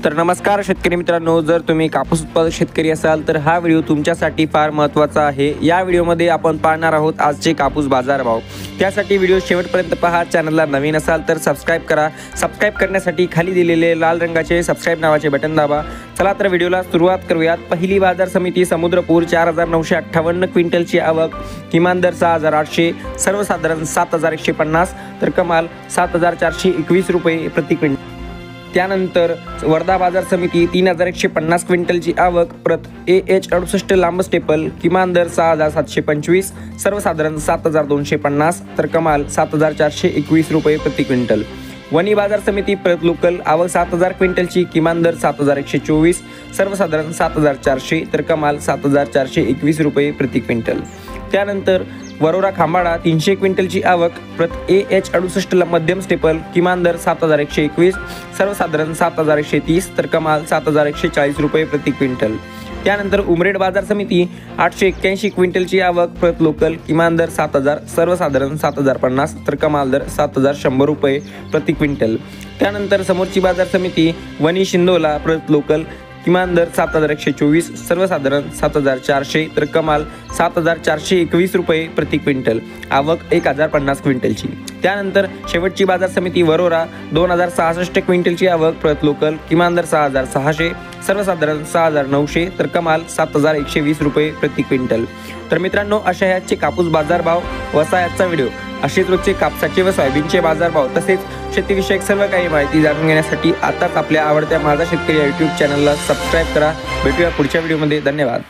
तर नमस्कार शेतकरी मित्रांनो, जर तुम्ही कापूस उत्पादक शेतकरी असाल तर हा व्हिडिओ तुमच्यासाठी फार महत्त्वाचा आहे। या व्हिडिओमध्ये आपण पाहणार आहोत आजचे कापूस बाजारभाव। त्यासाठी व्हिडिओ शेवटपर्यंत पहा। चॅनलला नवीन असाल तर सबस्क्राइब करा। सबस्क्राइब करण्यासाठी खाली दिलेले लाल रंगाचे सबस्क्राइब नावाचे बटन दाबा। चला तर व्हिडिओला सुरुवात करूयात। पहिली बाजार समिती समुद्रपूर 4958 क्विंटलची आवक, किमान दर 6800, सर्वसाधारण 7150 तर कमाल 7421 रुपये प्रति क्विंटल। त्यानंतर वर्धा बाजार समिती 3150 क्विंटलची आवक, प्रत AH 68 लांब स्टेपल, किमान दर 6725, सर्वसाधारण 7250 तर कमाल 7421 रुपये प्रति क्विंटल। वणी बाजार समिती प्रत लोकल आवक 7000 क्विंटलची, किमान दर 7124, सर्वसाधारण 7400 तर कमाल 7421 रुपये प्रति क्विंटल। त्यानंतर वरोरा खांबाळा 300 क्विंटलची आवक, प्रत AH 68 मध्यम स्टेपल, किमान दर 7121, सर्वसाधारण 7130 तर कमाल 7140 रुपये प्रति क्विंटल। त्यानंतर उमरेड बाजार समिती 881 क्विंटलची आवक, प्रत लोकल, किमान दर 7000, सर्वसाधारण 7050 तर कमाल दर 7100 रुपये प्रति क्विंटल। त्यानंतर समोरची बाजार समिती वणी शिंदोला प्रत लोकल, किमान दर 7124, सर्वसाधारण 7400 तर कमाल 7421 रुपये प्रति क्विंटल। आवक 1050 क्विंटलची। त्यानंतर शेवटची बाजार समिती वरोरा 2066 क्विंटलची आवक, प्रत लोकल, किमान दर 6600, सर्वसाधारण 6900 तर कमाल 7120 रुपये प्रति क्विंटल। तर मित्रांनो, अशा ह्याचे कापूस बाजारभाव वसा याचा व्हिडिओ, असेच रोजचे कापसाचे व सोयाबीनचे बाजारभाव तसेच शेतीविषयक सर्व काही माहिती जाणून घेण्यासाठी आताच आपल्या आवडत्या माझा शेतकरी या यूट्यूब चॅनलला सबस्क्राईब करा। भेटूया पुढच्या व्हिडिओमध्ये। धन्यवाद।